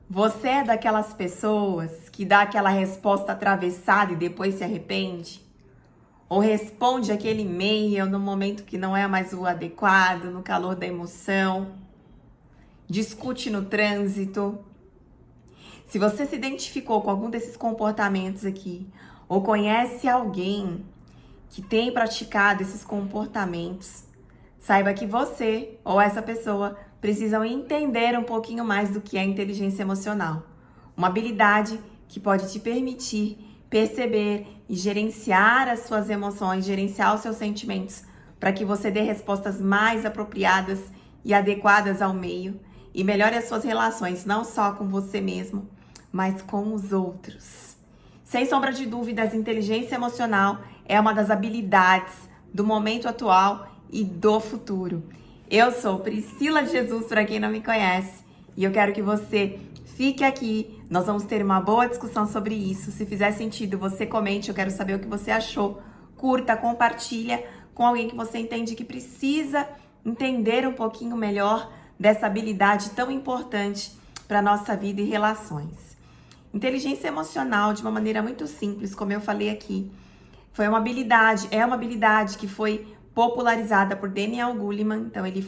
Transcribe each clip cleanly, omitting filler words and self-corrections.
Você é daquelas pessoas que dá aquela resposta atravessada e depois se arrepende? Ou responde aquele e-mail no momento que não é mais o adequado, no calor da emoção? Discute no trânsito? Se você se identificou com algum desses comportamentos aqui, ou conhece alguém que tem praticado esses comportamentos, saiba que você ou essa pessoa precisam entender um pouquinho mais do que é inteligência emocional. Uma habilidade que pode te permitir perceber e gerenciar as suas emoções, gerenciar os seus sentimentos, para que você dê respostas mais apropriadas e adequadas ao meio e melhore as suas relações, não só com você mesmo, mas com os outros. Sem sombra de dúvidas, inteligência emocional é uma das habilidades do momento atual e do futuro. Eu sou Priscila de Jesus, para quem não me conhece, e eu quero que você fique aqui. Nós vamos ter uma boa discussão sobre isso. Se fizer sentido, você comente, eu quero saber o que você achou. Curta, compartilha com alguém que você entende que precisa entender um pouquinho melhor dessa habilidade tão importante para a nossa vida e relações. Inteligência emocional, de uma maneira muito simples, como eu falei aqui, é uma habilidade que foi popularizada por Daniel Goleman. Então ele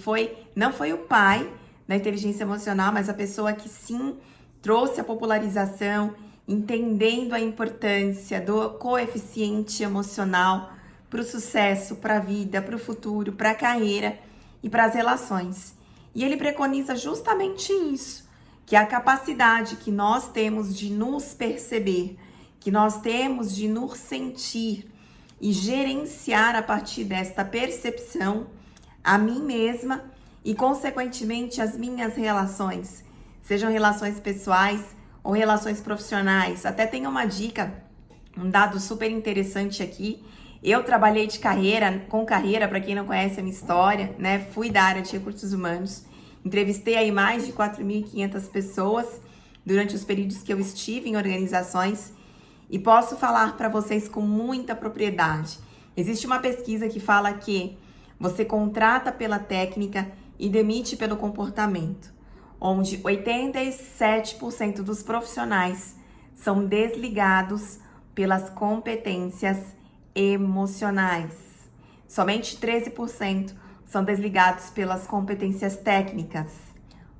não foi o pai da inteligência emocional, mas a pessoa que sim trouxe a popularização, entendendo a importância do coeficiente emocional para o sucesso, para a vida, para o futuro, para a carreira e para as relações. E ele preconiza justamente isso, que é a capacidade que nós temos de nos perceber, que nós temos de nos sentir e gerenciar a partir desta percepção a mim mesma e, consequentemente, as minhas relações, sejam relações pessoais ou relações profissionais. Até tem uma dica, um dado super interessante aqui. Eu trabalhei com carreira, para quem não conhece a minha história, né? Fui da área de recursos humanos, entrevistei aí mais de 4.500 pessoas durante os períodos que eu estive em organizações. E posso falar para vocês com muita propriedade. Existe uma pesquisa que fala que você contrata pela técnica e demite pelo comportamento, onde 87% dos profissionais são desligados pelas competências emocionais. Somente 13% são desligados pelas competências técnicas.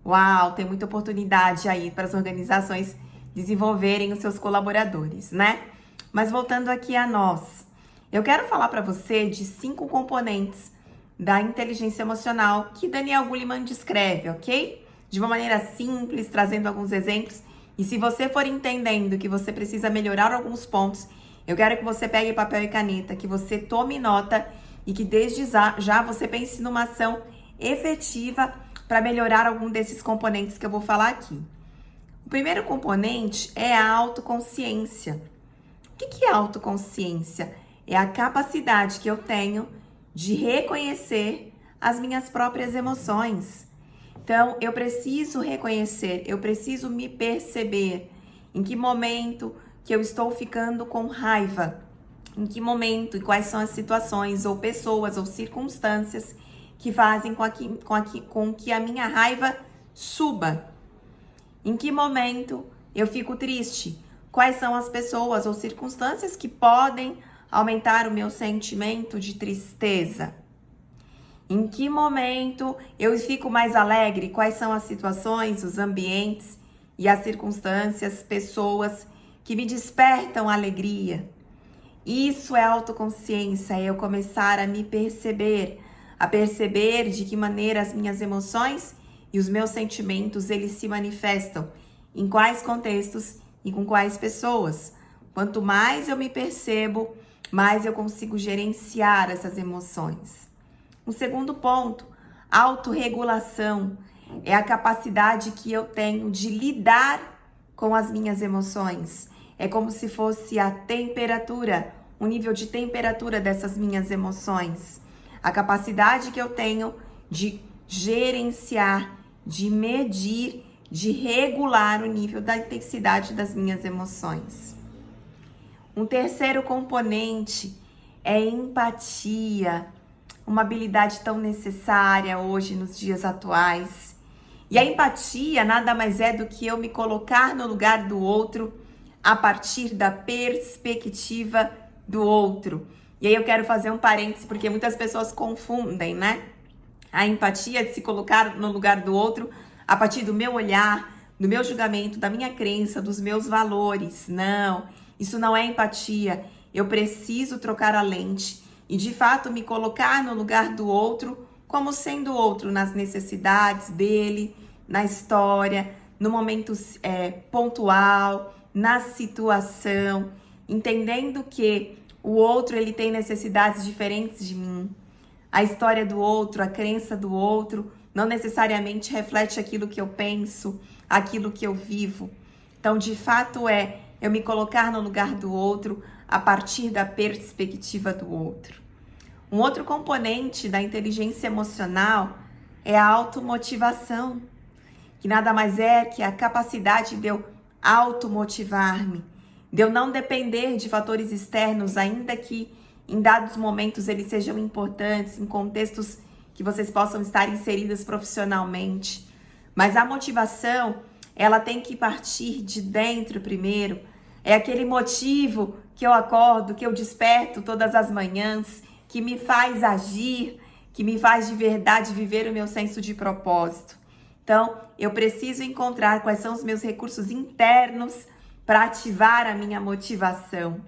Uau, tem muita oportunidade aí para as organizações desenvolverem os seus colaboradores, né? Mas voltando aqui a nós, eu quero falar para você de 5 componentes da inteligência emocional que Daniel Goleman descreve, ok? De uma maneira simples, trazendo alguns exemplos. E se você for entendendo que você precisa melhorar alguns pontos, eu quero que você pegue papel e caneta, que você tome nota e que desde já você pense numa ação efetiva para melhorar algum desses componentes que eu vou falar aqui. O primeiro componente é a autoconsciência. O que é autoconsciência? É a capacidade que eu tenho de reconhecer as minhas próprias emoções. Então, eu preciso reconhecer, eu preciso me perceber em que momento que eu estou ficando com raiva, em que momento e quais são as situações ou pessoas ou circunstâncias que fazem com que a minha raiva suba. Em que momento eu fico triste? Quais são as pessoas ou circunstâncias que podem aumentar o meu sentimento de tristeza? Em que momento eu fico mais alegre? Quais são as situações, os ambientes e as circunstâncias, pessoas que me despertam alegria? Isso é autoconsciência, é eu começar a me perceber, a perceber de que maneira as minhas emoções e os meus sentimentos, eles se manifestam, em quais contextos e com quais pessoas. Quanto mais eu me percebo, mais eu consigo gerenciar essas emoções. O segundo ponto, autorregulação, é a capacidade que eu tenho de lidar com as minhas emoções. É como se fosse a temperatura, o nível de temperatura dessas minhas emoções. A capacidade que eu tenho de gerenciar, de medir, de regular o nível da intensidade das minhas emoções. Um terceiro componente é empatia, uma habilidade tão necessária hoje nos dias atuais. E a empatia nada mais é do que eu me colocar no lugar do outro a partir da perspectiva do outro. E aí eu quero fazer um parênteses, porque muitas pessoas confundem, né? A empatia de se colocar no lugar do outro a partir do meu olhar, do meu julgamento, da minha crença, dos meus valores. Não, isso não é empatia. Eu preciso trocar a lente e, de fato, me colocar no lugar do outro como sendo outro nas necessidades dele, na história, no momento pontual, na situação, entendendo que o outro ele tem necessidades diferentes de mim. A história do outro, a crença do outro, não necessariamente reflete aquilo que eu penso, aquilo que eu vivo. Então, de fato, eu me colocar no lugar do outro a partir da perspectiva do outro. Um outro componente da inteligência emocional é a automotivação, que nada mais é que a capacidade de eu automotivar-me, de eu não depender de fatores externos, ainda que em dados momentos eles sejam importantes, em contextos que vocês possam estar inseridas profissionalmente. Mas a motivação, ela tem que partir de dentro primeiro. É aquele motivo que eu acordo, que eu desperto todas as manhãs, que me faz agir, que me faz de verdade viver o meu senso de propósito. Então, eu preciso encontrar quais são os meus recursos internos para ativar a minha motivação.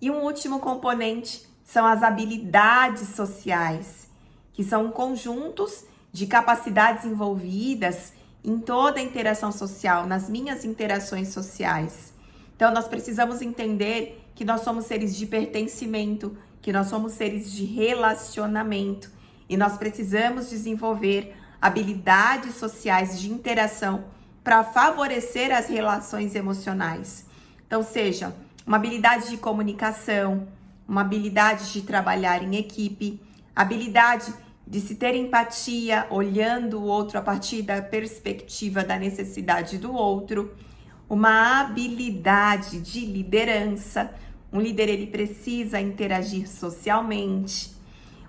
E um último componente são as habilidades sociais, que são conjuntos de capacidades envolvidas em toda a interação social, nas minhas interações sociais. Então, nós precisamos entender que nós somos seres de pertencimento, que nós somos seres de relacionamento e nós precisamos desenvolver habilidades sociais de interação para favorecer as relações emocionais. Então, seja uma habilidade de comunicação, uma habilidade de trabalhar em equipe, habilidade de se ter empatia, olhando o outro a partir da perspectiva da necessidade do outro, uma habilidade de liderança. Um líder, ele precisa interagir socialmente.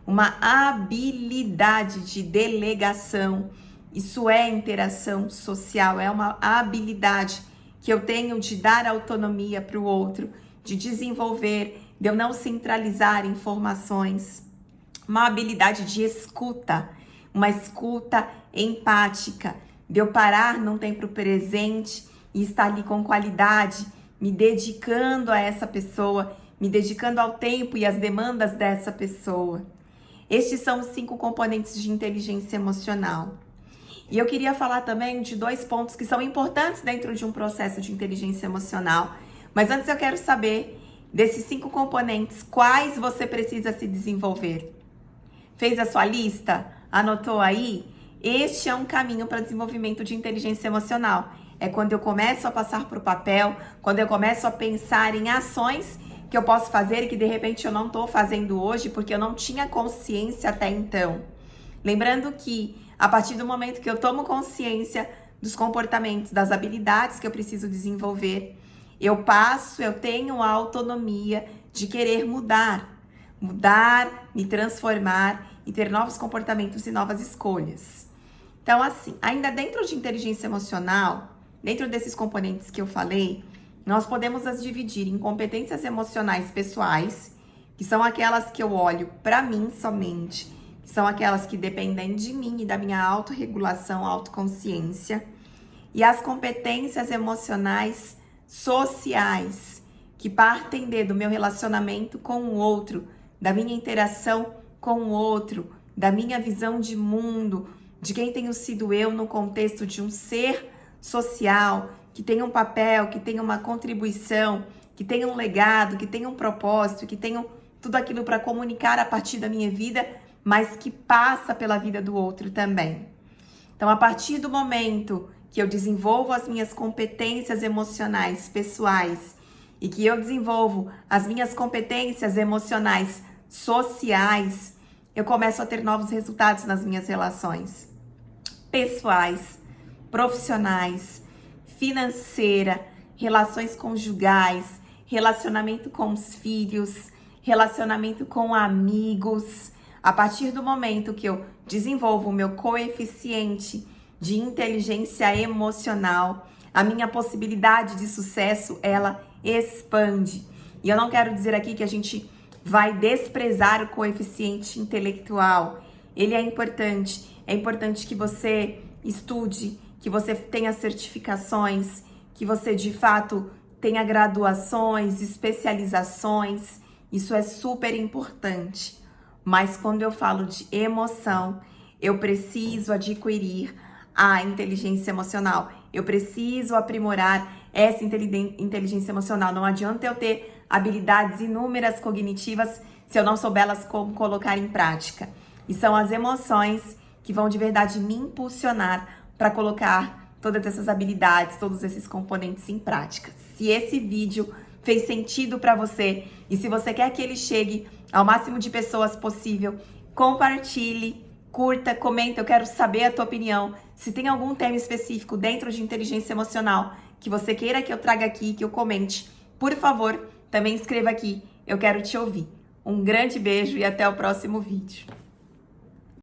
Uma habilidade de delegação. Isso é interação social, é uma habilidade que eu tenho de dar autonomia para o outro, de desenvolver, de eu não centralizar informações. Uma habilidade de escuta, uma escuta empática, de eu parar num tempo presente e estar ali com qualidade, me dedicando a essa pessoa, me dedicando ao tempo e às demandas dessa pessoa. Estes são os 5 componentes de inteligência emocional. E eu queria falar também de 2 pontos que são importantes dentro de um processo de inteligência emocional. Mas antes eu quero saber, desses 5 componentes, quais você precisa se desenvolver? Fez a sua lista? Anotou aí? Este é um caminho para desenvolvimento de inteligência emocional. É quando eu começo a passar para o papel, quando eu começo a pensar em ações que eu posso fazer e que de repente eu não estou fazendo hoje porque eu não tinha consciência até então. Lembrando que a partir do momento que eu tomo consciência dos comportamentos, das habilidades que eu preciso desenvolver, eu tenho a autonomia de querer mudar, me transformar e ter novos comportamentos e novas escolhas. Então, assim, ainda dentro de inteligência emocional, dentro desses componentes que eu falei, nós podemos as dividir em competências emocionais pessoais, que são aquelas que eu olho para mim somente, que são aquelas que dependem de mim e da minha autorregulação, autoconsciência, e as competências emocionais sociais, que partem do meu relacionamento com o outro, da minha interação com o outro, da minha visão de mundo, de quem tenho sido eu no contexto de um ser social, que tem um papel, que tem uma contribuição, que tem um legado, que tem um propósito, que tem tudo aquilo para comunicar a partir da minha vida, mas que passa pela vida do outro também. Então, a partir do momento que eu desenvolvo as minhas competências emocionais pessoais e que eu desenvolvo as minhas competências emocionais sociais, eu começo a ter novos resultados nas minhas relações pessoais, profissionais, financeira, relações conjugais, relacionamento com os filhos, relacionamento com amigos. A partir do momento que eu desenvolvo o meu coeficiente de inteligência emocional, a minha possibilidade de sucesso, ela expande. E eu não quero dizer aqui que a gente vai desprezar o coeficiente intelectual. Ele é importante que você estude, que você tenha certificações, que você de fato tenha graduações, especializações. Isso é super importante. Mas quando eu falo de emoção, eu preciso adquirir a inteligência emocional. Eu preciso aprimorar essa inteligência emocional. Não adianta eu ter habilidades inúmeras cognitivas se eu não souber elas como colocar em prática. E são as emoções que vão de verdade me impulsionar para colocar todas essas habilidades, todos esses componentes em prática. Se esse vídeo fez sentido para você e se você quer que ele chegue ao máximo de pessoas possível, compartilhe, curta, comenta, eu quero saber a tua opinião. Se tem algum tema específico dentro de inteligência emocional que você queira que eu traga aqui, que eu comente, por favor, também escreva aqui, eu quero te ouvir. Um grande beijo e até o próximo vídeo.